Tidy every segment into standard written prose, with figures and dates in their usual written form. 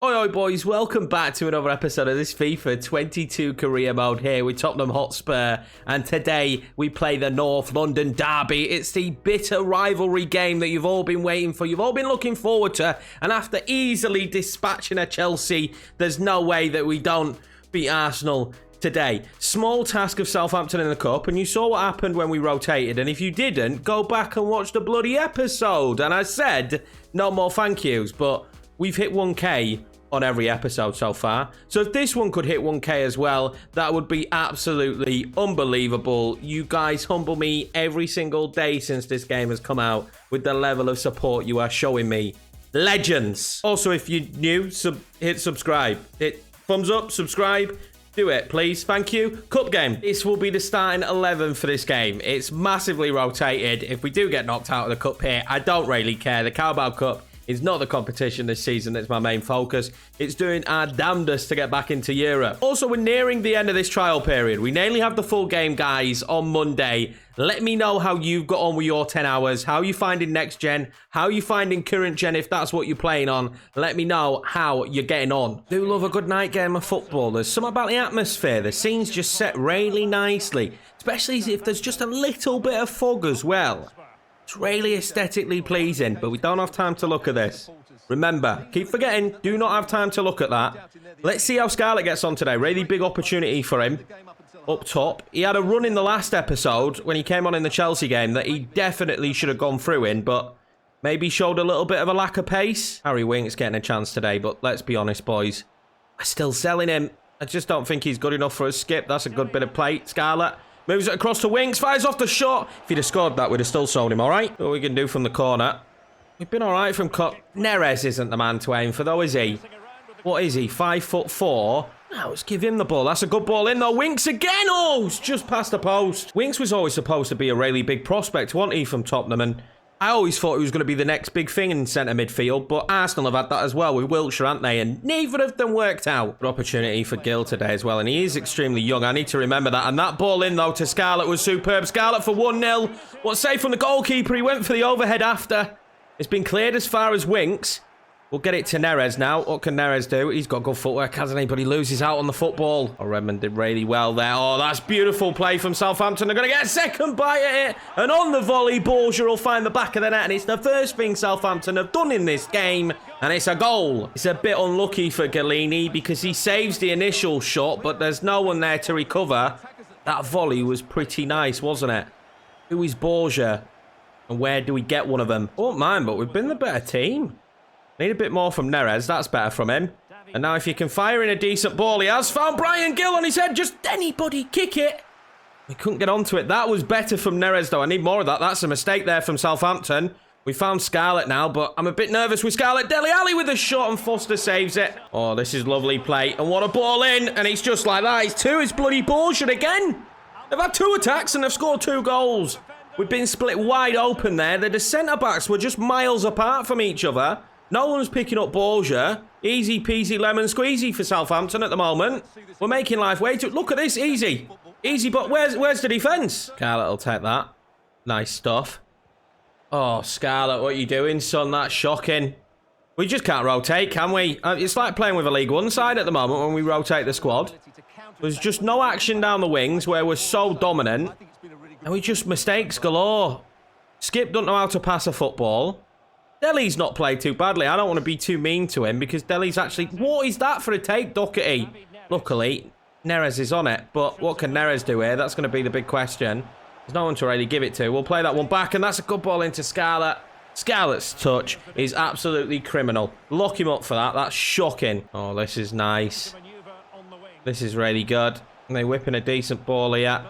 Oi, oi, boys, welcome back to another episode of this FIFA 22 career mode here with Tottenham Hotspur. And today we play the North London Derby. It's the bitter rivalry game that you've all been waiting for. You've all been looking forward to. And after easily dispatching a Chelsea, there's no way that we don't beat Arsenal today. Small task of Southampton in the Cup, and you saw what happened when we rotated. And if you didn't, go back and watch the bloody episode. And I said no more thank yous, but we've hit 1k on every episode so far. So if this one could hit 1k as well, that would be absolutely unbelievable. You guys humble me every single day since this game has come out with the level of support you are showing me. Legends. Also, if you're new, hit subscribe. Hit thumbs up, subscribe. Do it, please. Thank you. Cup game. This will be the starting 11 for this game. It's massively rotated. If we do get knocked out of the cup here, I don't really care. The Carabao Cup is not the competition this season that's my main focus. It's doing our damnedest to get back into Europe. Also, we're nearing the end of this trial period. We nearly have the full game, guys, on Monday. Let me know how you've got on with your 10 hours. How you finding next gen? How you finding current gen if that's what you're playing on? Let me know how you're getting on. Do love a good night game of football. There's something about the atmosphere. The scene's just set really nicely. Especially if there's just a little bit of fog as well. It's really aesthetically pleasing, but we don't have time to look at this. Remember, keep forgetting, do not have time to look at that. Let's see how Scarlett gets on today. Really big opportunity for him up top. He had a run in the last episode when he came on in the Chelsea game that he definitely should have gone through in, but maybe showed a little bit of a lack of pace. Harry Winks getting a chance today, but let's be honest, boys. We're still selling him. I just don't think he's good enough for a skip. That's a good bit of play. Scarlett moves it across to Winks, fires off the shot. If he'd have scored that, we'd have still sold him, all right? What we can do from the corner. We've been all right from cut. Neres isn't the man to aim for, though, is he? What is he, 5'4"? No, let's give him the ball. That's a good ball in, though. Winks again. Oh, it's just past the post. Winks was always supposed to be a really big prospect, wasn't he, from Tottenham? And I always thought he was going to be the next big thing in centre midfield, but Arsenal have had that as well with Wiltshire, haven't they? And neither of them worked out. Good opportunity for Gill today as well, and he is extremely young. I need to remember that. And that ball in, though, to Scarlett was superb. Scarlett for 1-0. What save from the goalkeeper? He went for the overhead after. It's been cleared as far as Winks. We'll get it to Neres now. What can Neres do? He's got good footwork, hasn't he? But he loses out on the football. Oh, Redmond did really well there. Oh, that's beautiful play from Southampton. They're going to get a second bite at it. And on the volley, Borgia will find the back of the net. And it's the first thing Southampton have done in this game. And it's a goal. It's a bit unlucky for Galini because he saves the initial shot, but there's no one there to recover. That volley was pretty nice, wasn't it? Who is Borgia? And where do we get one of them? I won't mind, but we've been the better team. Need a bit more from Neres. That's better from him. And now if you can fire in a decent ball, he has found Brian Gill on his head. Just anybody kick it. We couldn't get onto it. That was better from Neres, though. I need more of that. That's a mistake there from Southampton. We found Scarlett now, but I'm a bit nervous with Scarlett. Dele Alli with a shot, and Foster saves it. Oh, this is lovely play. And what a ball in. And it's just like that. It's two. It's bloody Borgia again. They've had 2 attacks, and they've scored 2 goals. We've been split wide open there. The centre-backs were just miles apart from each other. No one's picking up Borgia. Easy peasy lemon squeezy for Southampton at the moment. We're making life way too... Look at this, easy. Easy, but where's the defence? Scarlett will take that. Nice stuff. Oh, Scarlett, what are you doing, son? That's shocking. We just can't rotate, can we? It's like playing with a League One side at the moment when we rotate the squad. There's just no action down the wings where we're so dominant. And we just mistakes galore. Skip doesn't know how to pass a football. Dele's not played too badly. I don't want to be too mean to him because Dele's actually... What is that for a take, Doherty? Luckily, Neres is on it. But what can Neres do here? That's going to be the big question. There's no one to really give it to. We'll play that one back, and that's a good ball into Scarlett. Scarlett's touch is absolutely criminal. Lock him up for that. That's shocking. Oh, this is nice. This is really good. And they're whipping a decent ball here.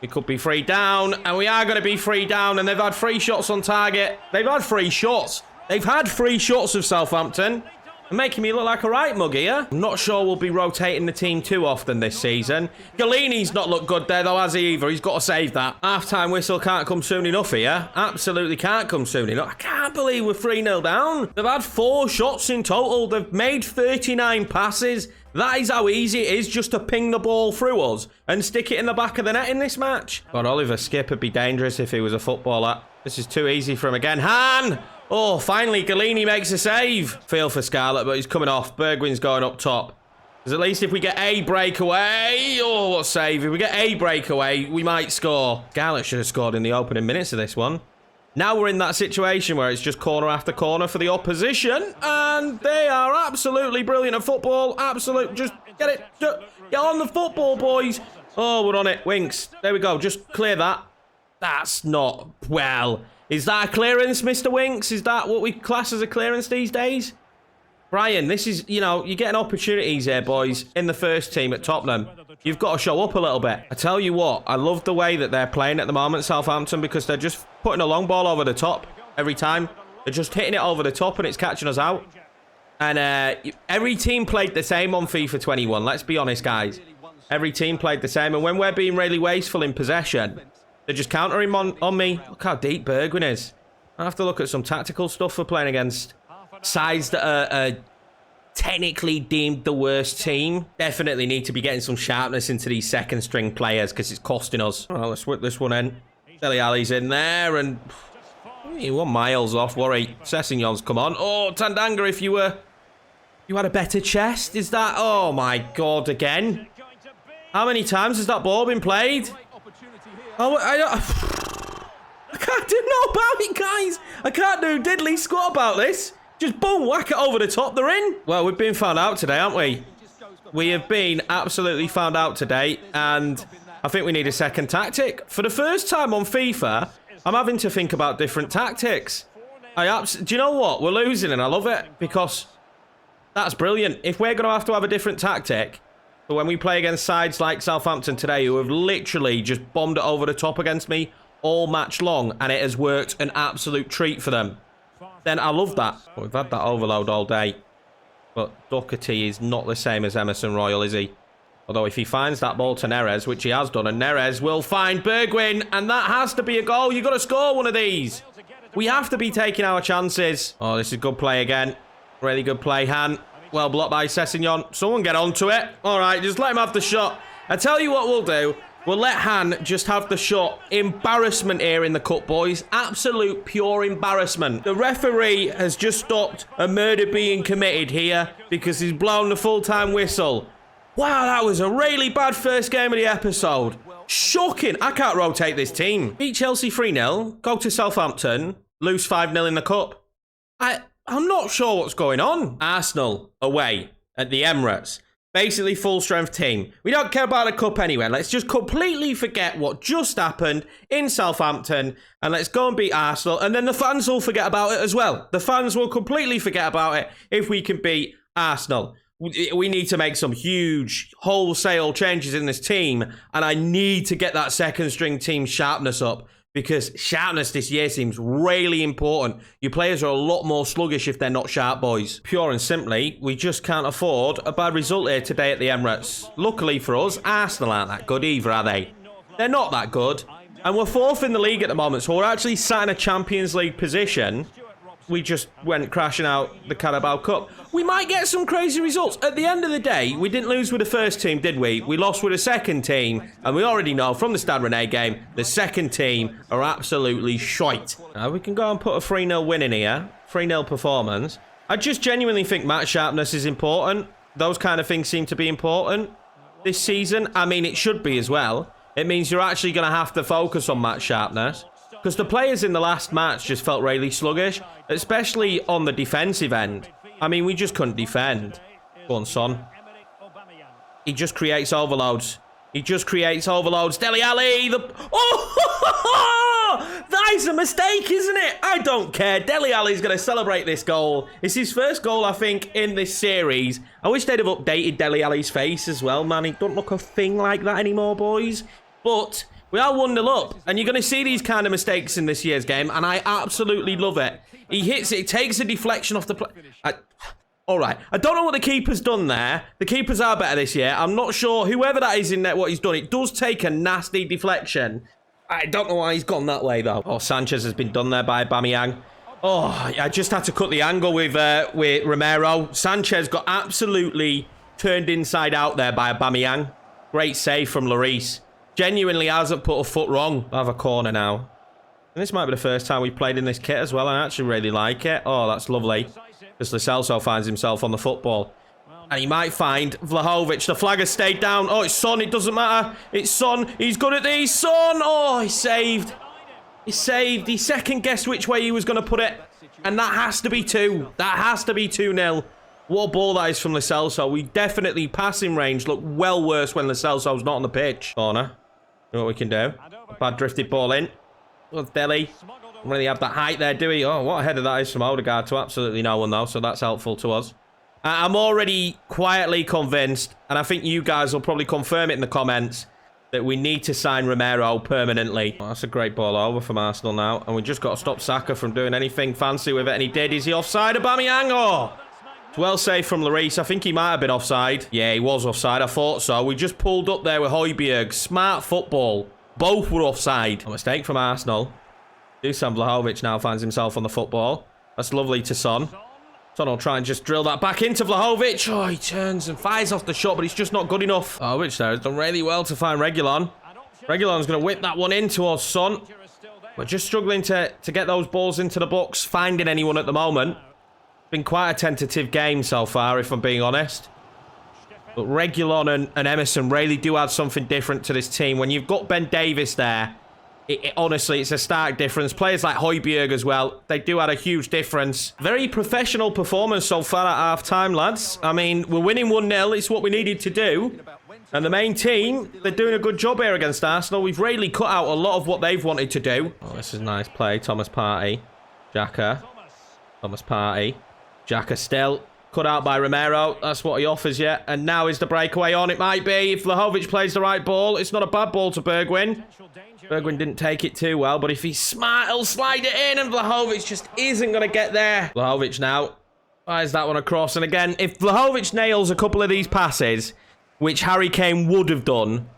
We could be free down, and we are going to be free down, and they've had 3 shots on target. They've had 3 shots. They've had 3 shots of Southampton. They're making me look like a right mug here. I'm not sure we'll be rotating the team too often this season. Galini's not looked good there, though, has he, either? He's got to save that. Half-time whistle can't come soon enough here. Absolutely can't come soon enough. I can't believe we're 3-0 down. They've had 4 shots in total. They've made 39 passes. That is how easy it is just to ping the ball through us and stick it in the back of the net in this match. God, Oliver Skip would be dangerous if he was a footballer. This is too easy for him again. Han! Oh, finally, Galini makes a save. Feel for Scarlett, but he's coming off. Bergwijn's going up top. Because at least if we get a breakaway... Oh, what save. If we get a breakaway, we might score. Scarlett should have scored in the opening minutes of this one. Now we're in that situation where it's just corner after corner for the opposition. And they are absolutely brilliant at football. Absolute. Just get it. Get on the football, boys. Oh, we're on it. Winks. There we go. Just clear that. That's not... Well... Is that a clearance, Mr. Winks? Is that what we class as a clearance these days? Brian, this is, you know, you're getting opportunities here, boys, in the first team at Tottenham. You've got to show up a little bit. I tell you what, I love the way that they're playing at the moment, Southampton, because they're just putting a long ball over the top every time. They're just hitting it over the top and it's catching us out. And every team played the same on FIFA 21. Let's be honest, guys. Every team played the same. And when we're being really wasteful in possession... They're just countering on me. Look how deep Bergwijn is. I have to look at some tactical stuff for playing against sides that are technically deemed the worst team. Definitely need to be getting some sharpness into these second string players because it's costing us. Well, let's whip this one in. Dele Alli's in there and he won miles off. Worry. Sessegnon's come on. Oh, Tandanga, if you had a better chest. Is that? Oh my God, again. How many times has that ball been played? Oh, I can't do no about it, guys. I can't do diddly squat about this. Just boom, whack it over the top. They're in. Well, we've been found out today, haven't we? We have been absolutely found out today, and I think we need a second tactic. For the first time on FIFA, I'm having to think about different tactics. Do you know what? We're losing, and I love it because that's brilliant. If we're going to have a different tactic... But when we play against sides like Southampton today, who have literally just bombed it over the top against me all match long, and it has worked an absolute treat for them, then I love that. But we've had that overload all day. But Doherty is not the same as Emerson Royal, is he? Although if he finds that ball to Neres, which he has done, and Neres will find Bergwijn, and that has to be a goal. You've got to score one of these. We have to be taking our chances. Oh, this is good play again. Really good play, Han. Well blocked by Sessegnon. Someone get onto it. All right, just let him have the shot. I tell you what we'll do. We'll let Han just have the shot. Embarrassment here in the cup, boys. Absolute pure embarrassment. The referee has just stopped a murder being committed here because he's blown the full-time whistle. Wow, that was a really bad first game of the episode. Shocking. I can't rotate this team. Beat Chelsea 3-0. Go to Southampton. Lose 5-0 in the cup. I'm not sure what's going on. Arsenal away at the Emirates. Basically full strength team. We don't care about the cup anyway. Let's just completely forget what just happened in Southampton and let's go and beat Arsenal. And then the fans will forget about it as well. The fans will completely forget about it if we can beat Arsenal. We need to make some huge wholesale changes in this team. And I need to get that second string team sharpness up. Because sharpness this year seems really important. Your players are a lot more sluggish if they're not sharp, boys. Pure and simply, we just can't afford a bad result here today at the Emirates. Luckily for us, Arsenal aren't that good either, are they? They're not that good. And we're fourth in the league at the moment, so we're actually sat in a Champions League position. We just went crashing out the Carabao Cup. We might get some crazy results. At the end of the day, we didn't lose with the first team, did we? We lost with the second team. And we already know from the Stade Rennais game, the second team are absolutely shite. Now we can go and put a 3-0 win in here. 3-0 performance. I just genuinely think match sharpness is important. Those kind of things seem to be important this season. I mean, it should be as well. It means you're actually going to have to focus on match sharpness. Because the players in the last match just felt really sluggish, especially on the defensive end. I mean, we just couldn't defend. Go on, Son. He just creates overloads. He just creates overloads. Dele Alli, oh, that is a mistake, isn't it? I don't care. Dele Alli's going to celebrate this goal. It's his first goal, I think, in this series. I wish they'd have updated Dele Alli's face as well, man. He don't look a thing like that anymore, boys. But... we are 1-0 up, and you're going to see these kind of mistakes in this year's game, and I absolutely love it. He hits it, takes a deflection off the play. All right, I don't know what the keeper's done there. The keepers are better this year. I'm not sure, whoever that is in there, what he's done. It does take a nasty deflection. I don't know why he's gone that way, though. Oh, Sanchez has been done there by Aubameyang. Oh, I just had to cut the angle with Romero. Sanchez got absolutely turned inside out there by Aubameyang. Great save from Lloris. Genuinely hasn't put a foot wrong. I'll have a corner now. And this might be the first time we've played in this kit as well. I actually really like it. Oh, that's lovely. Because Lo Celso finds himself on the football. And he might find Vlahovic. The flag has stayed down. Oh, it's Son. It doesn't matter. It's Son. He's good at these. Son. Oh, he saved. He saved. He second-guessed which way he was going to put it. And that has to be 2. That has to be 2-0. What a ball that is from Lo Celso. We definitely, passing range, look well worse when Lo Celso's not on the pitch. Corner. You know what we can do? Bad drifted ball in. Well, Dele. Don't really have that height there, do we? Oh, what a header that is from Odegaard to absolutely no one, though. So that's helpful to us. I'm already quietly convinced, and I think you guys will probably confirm it in the comments, that we need to sign Romero permanently. Oh, that's a great ball over from Arsenal now. And we just got to stop Saka from doing anything fancy with it. And he did. Is he offside? Aubameyang? Oh! It's well saved from Lloris. I think he might have been offside. Yeah, he was offside. I thought so. We just pulled up there with Højbjerg. Smart football. Both were offside. A mistake from Arsenal. Dusan Vlahovic now finds himself on the football. That's lovely to Son. Son will try and just drill that back into Vlahovic. Oh, he turns and fires off the shot, but he's just not good enough. Oh, which there has done really well to find Reguilon. Reguilon's going to whip that one in towards Son. We're just struggling to get those balls into the box, finding anyone at the moment. Been quite a tentative game so far, if I'm being honest. But Reguilon and Emerson really do add something different to this team. When you've got Ben Davies there, honestly, it's a stark difference. Players like Højbjerg as well, they do add a huge difference. Very professional performance so far at half-time, lads. I mean, we're winning 1-0. It's what we needed to do. And the main team, they're doing a good job here against Arsenal. We've really cut out a lot of what they've wanted to do. Oh, this is a nice play. Thomas Partey. Xhaka. Thomas Partey. Xhaka still cut out by Romero. That's what he offers you. And now is the breakaway on. It might be. If Vlahovic plays the right ball, it's not a bad ball to Bergwijn. Bergwijn didn't take it too well, but if he's smart, he'll slide it in, and Vlahovic just isn't going to get there. Vlahovic now fires that one across. And again, if Vlahovic nails a couple of these passes, which Harry Kane would have done,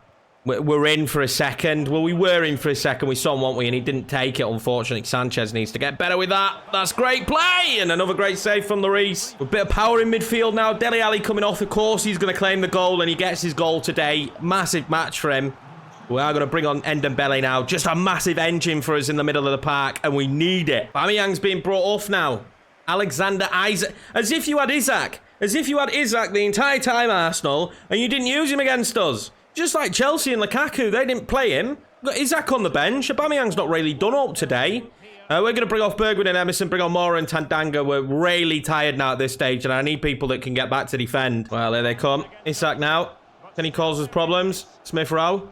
we're in for a second. Well, we were in for a second. We saw him, weren't we? And he didn't take it, unfortunately. Sanchez needs to get better with that. That's great play. And another great save from Lloris. A bit of power in midfield now. Dele Alli coming off. Of course, he's going to claim the goal, and he gets his goal today. Massive match for him. We are going to bring on Ndombele now. Just a massive engine for us in the middle of the park, and we need it. Aubameyang's being brought off now. Alexander Isak. As if you had Isak. As if you had Isak the entire time, Arsenal, and you didn't use him against us. Just like Chelsea and Lukaku, they didn't play him. We've got Isak on the bench. Aubameyang's not really done up today. We're going to bring off Bergwijn and Emerson, bring on Moura and Tandanga. We're really tired now at this stage, and I need people that can get back to defend. Well, here they come. Isak now. Can he cause us problems? Smith Rowe.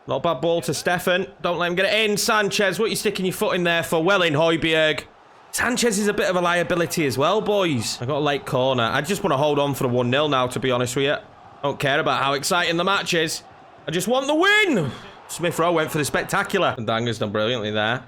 Not a bad ball to Stefan. Don't let him get it in. Sanchez, what are you sticking your foot in there for? Well in, Højbjerg. Sanchez is a bit of a liability as well, boys. I got a late corner. I just want to hold on for the 1-0 now, to be honest with you. Don't care about how exciting the match is. I just want the win. Smith Rowe went for the spectacular. And Danga's done brilliantly there.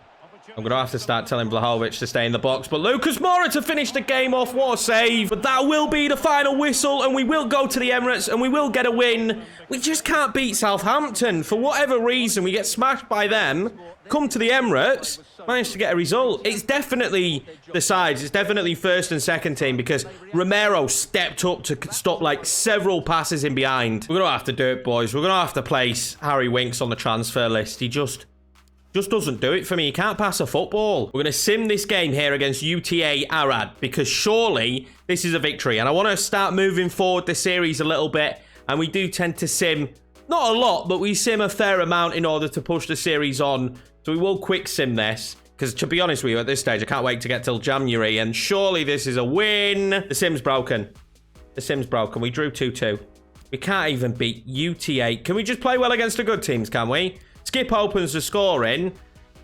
I'm going to have to start telling Vlahovic to stay in the box. But Lucas Moura to finish the game off. What a save. But that will be the final whistle. And we will go to the Emirates. And we will get a win. We just can't beat Southampton. For whatever reason, we get smashed by them. Come to the Emirates. Managed to get a result. It's definitely the sides. It's definitely first and second team. Because Romero stepped up to stop like several passes in behind. We're going to have to do it, boys. We're going to have to place Harry Winks on the transfer list. He just doesn't do it for me. He can't pass a football. We're going to sim this game here against UTA Arad, because surely this is a victory. And I want to start moving forward the series a little bit. And we do tend to sim, not a lot, but we sim a fair amount in order to push the series on. So we will quick sim this, because to be honest with you, at this stage, I can't wait to get till January. And surely this is a win. The sim's broken. The sim's broken. We drew 2-2. We can't even beat UTA. Can we just play well against the good teams, can we? Skip opens the scoring.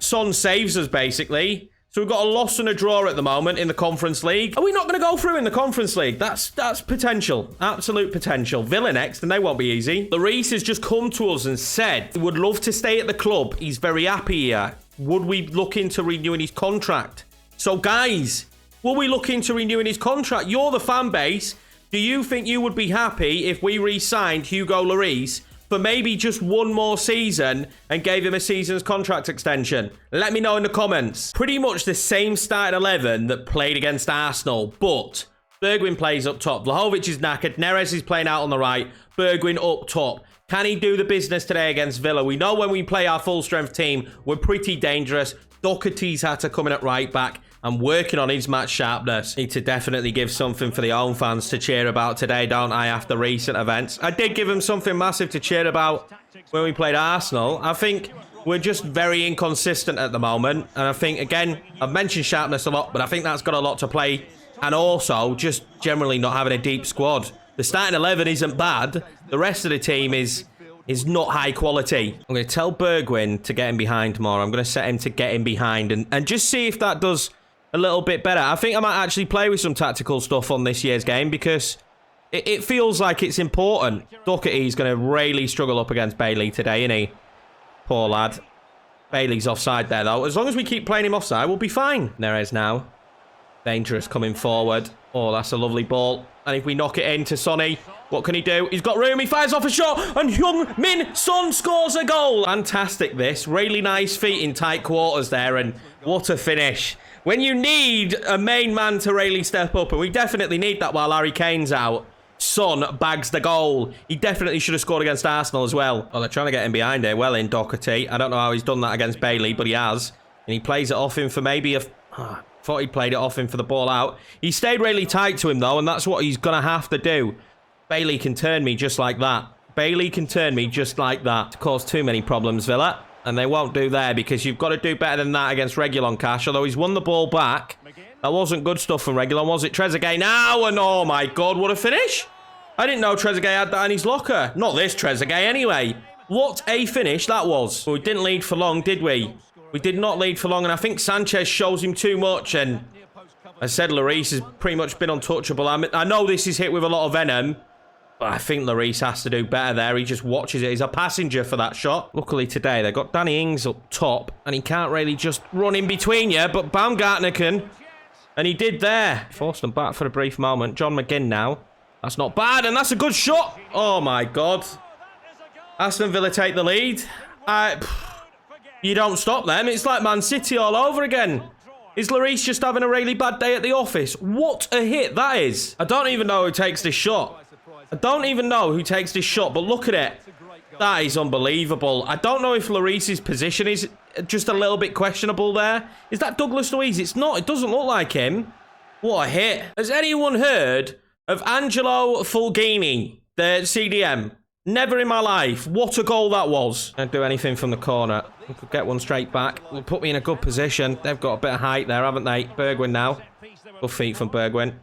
Son saves us, basically. So we've got a loss and a draw at the moment in the Conference League. Are we not going to go through in the Conference League? That's potential. Absolute potential. Villa next, and they won't be easy. Lloris has just come to us and said he would love to stay at the club. He's very happy here. Would we look into renewing his contract? So, guys, will we look into renewing his contract? You're the fan base. Do you think you would be happy if we re-signed Hugo Lloris for maybe just one more season and gave him a season's contract extension? Let me know in the comments. Pretty much the same starting 11 that played against Arsenal, but Bergwijn plays up top. Vlahovic is knackered. Neres is playing out on the right. Bergwijn up top. Can he do the business today against Villa? We know when we play our full-strength team, we're pretty dangerous. Doherty's had to come in at right back and working on his match sharpness. Need to definitely give something for the home fans to cheer about today, don't I, after recent events? I did give him something massive to cheer about when we played Arsenal. I think we're just very inconsistent at the moment. And I think, again, I've mentioned sharpness a lot, but I think that's got a lot to play. And also, just generally not having a deep squad. The starting 11 isn't bad. The rest of the team is not high quality. I'm going to tell Bergwijn to get in behind more. I'm going to set him to get in behind and just see if that does a little bit better. I think I might actually play with some tactical stuff on this year's game because it feels like it's important. Doherty's going to really struggle up against Bailey today, isn't he? Poor lad. Bailey's offside there, though. As long as we keep playing him offside, we'll be fine. Neres now. Dangerous coming forward. Oh, that's a lovely ball. And if we knock it into Sonny, what can he do? He's got room. He fires off a shot. And Heung-min Son scores a goal. Fantastic, this. Really nice feet in tight quarters there. And what a finish. When you need a main man to really step up, and we definitely need that while Harry Kane's out, Son bags the goal. He definitely should have scored against Arsenal as well. Oh, they're trying to get him behind here. Well in, Doherty. I don't know how he's done that against Bailey, but he has. And he plays it off him for maybe a... thought he played it off him for the ball out. He stayed really tight to him, though, and that's what he's going to have to do. Bailey can turn me just like that. Bailey can turn me just like that. To cause too many problems, Villa. And they won't do there because you've got to do better than that against Reguilon, Cash. Although he's won the ball back. That wasn't good stuff from Reguilon, was it? Trezeguet now, and oh my God, what a finish. I didn't know Trezeguet had that in his locker. Not this Trezeguet anyway. What a finish that was. But we didn't lead for long, did we? We did not lead for long, and I think Sanchez shows him too much. And as I said, Lloris has pretty much been untouchable. I know this is hit with a lot of venom, but I think Lloris has to do better there. He just watches it. He's a passenger for that shot. Luckily today, they've got Danny Ings up top, and he can't really just run in between you, but Baumgartner can. And he did there. Forced them back for a brief moment. John McGinn now. That's not bad, and that's a good shot. Oh, my God. Aston Villa take the lead. You don't stop them. It's like Man City all over again. Is Lloris just having a really bad day at the office? What a hit that is. I don't even know who takes this shot. But look at it. That is unbelievable. I don't know if Lloris's position is just a little bit questionable there. Is that Douglas Luiz? It's not. It doesn't look like him. What a hit. Has anyone heard of Angelo Fulgini, the CDM? Never in my life. What a goal that was. Can't do anything from the corner. We could get one straight back. Will put me in a good position. They've got a bit of height there, haven't they? Bergwijn now. Good feet from Bergwijn.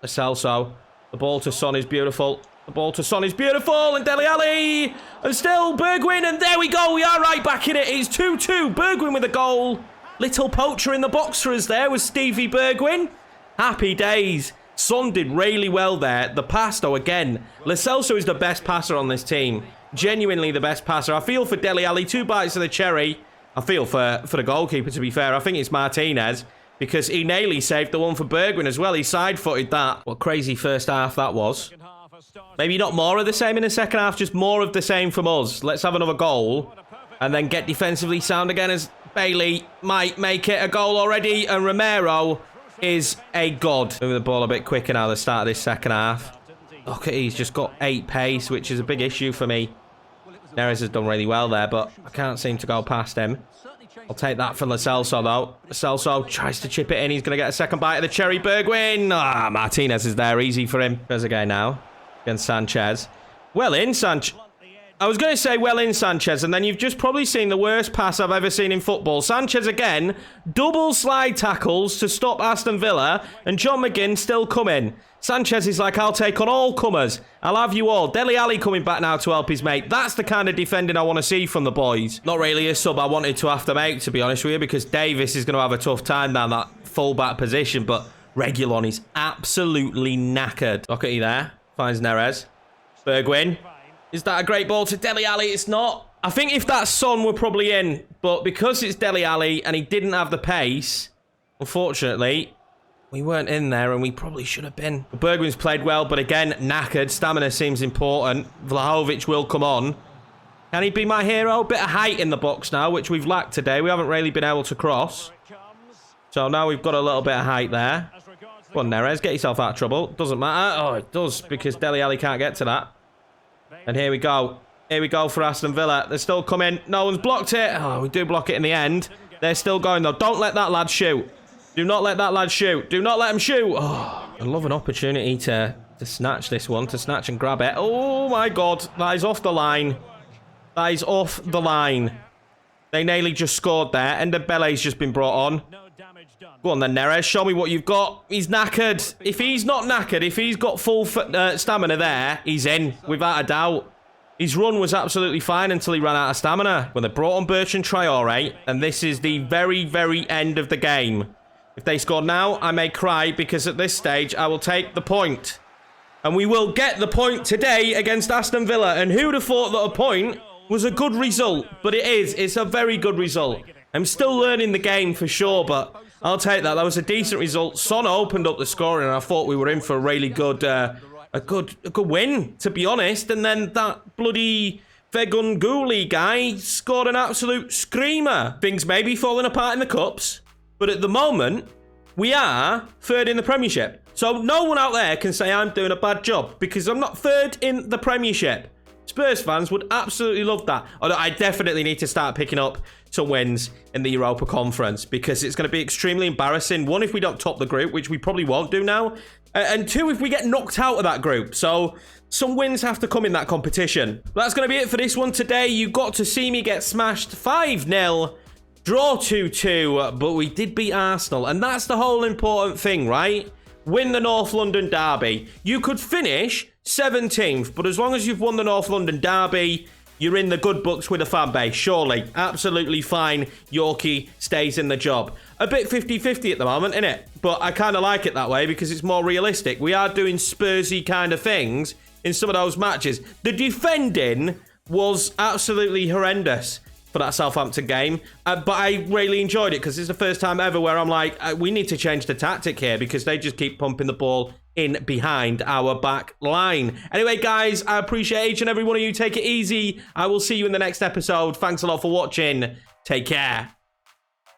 Celso. The ball to Son is beautiful. The ball to Son is beautiful. And Dele Alli. And still Bergwijn. And there we go. We are right back in it. It's 2-2. Bergwijn with a goal. Little poacher in the box for us there was Stevie Bergwijn. Happy days. Son did really well there. The pass, though, again. Lo Celso is the best passer on this team. Genuinely the best passer. I feel for Dele Alli. 2 bites of the cherry. I feel for the goalkeeper, to be fair. I think it's Martinez. Because he nearly saved the one for Bergwijn as well. He side-footed that. What crazy first half that was. Maybe not more of the same in the second half. Just more of the same from us. Let's have another goal. And then get defensively sound again as Bailey might make it a goal already. And Romero is a god. Moving the ball a bit quicker now at the start of this second half. Look at he's just got 8 pace, which is a big issue for me. Neres has done really well there, but I can't seem to go past him. I'll take that for Lo Celso, though. Lo Celso tries to chip it in. He's going to get a second bite of the cherry. Bergwijn. Ah, Martinez is there. Easy for him. There's a guy now against Sanchez. Well in, Sanchez. I was going to say well in, Sanchez, and then you've just probably seen the worst pass I've ever seen in football. Sanchez again, double slide tackles to stop Aston Villa, and John McGinn still coming. Sanchez is like, I'll take on all comers. I'll have you all. Dele Alli coming back now to help his mate. That's the kind of defending I want to see from the boys. Not really a sub I wanted to have to make, to be honest with you, because Davis is going to have a tough time down that full-back position, but Reguilon is absolutely knackered. Look at you there. Finds Neres. Bergwijn. Is that a great ball to Dele Alli? It's not. I think if that Son were probably in, but because it's Dele Alli and he didn't have the pace, unfortunately, we weren't in there and we probably should have been. Bergwijn's played well, but again, knackered. Stamina seems important. Vlahovic will come on. Can he be my hero? Bit of height in the box now, which we've lacked today. We haven't really been able to cross. So now we've got a little bit of height there. Come on, Neres, get yourself out of trouble. Doesn't matter. Oh, it does, because Dele Alli can't get to that. And here we go. Here we go for Aston Villa. They're still coming. No one's blocked it. Oh, we do block it in the end. They're still going, though. Don't let that lad shoot. Do not let that lad shoot. Do not let him shoot. Oh, I love an opportunity to snatch this one, to snatch and grab it. Oh, my God. That is off the line. That is off the line. They nearly just scored there, and the Bele's just been brought on. Go on then, Neres. Show me what you've got. He's knackered. If he's not knackered, if he's got full stamina there, he's in, without a doubt. His run was absolutely fine until he ran out of stamina. When they brought on Bertrand Traore, and this is the very, very end of the game. If they score now, I may cry, because at this stage, I will take the point. And we will get the point today against Aston Villa. And who'd have thought that a point was a good result? But it is. It's a very good result. I'm still learning the game for sure, but I'll take that. That was a decent result. Son opened up the scoring, and I thought we were in for a really good, a good win, to be honest. And then that bloody Fegunguli guy scored an absolute screamer. Things may be falling apart in the cups, but at the moment, we are third in the Premiership. So no one out there can say I'm doing a bad job, because I'm not third in the Premiership. Spurs fans would absolutely love that. Although I definitely need to start picking up some wins in the Europa Conference, because it's going to be extremely embarrassing. One, if we don't top the group, which we probably won't do now. And two, if we get knocked out of that group. So some wins have to come in that competition. That's going to be it for this one today. You got to see me get smashed 5-0. Draw 2-2, but we did beat Arsenal. And that's the whole important thing, right? Win the North London derby. You could finish 17th, but as long as you've won the North London derby, you're in the good books with the fan base, surely. Absolutely fine. Yorkie stays in the job. A bit 50-50 at the moment, innit? But I kind of like it that way because it's more realistic. We are doing Spursy kind of things in some of those matches. The defending was absolutely horrendous for that Southampton game, but I really enjoyed it because it's the first time ever where I'm like, we need to change the tactic here because they just keep pumping the ball in behind our back line. Anyway, guys, I appreciate each and every one of you. Take it easy. I will see you in the next episode. Thanks a lot for watching. Take care.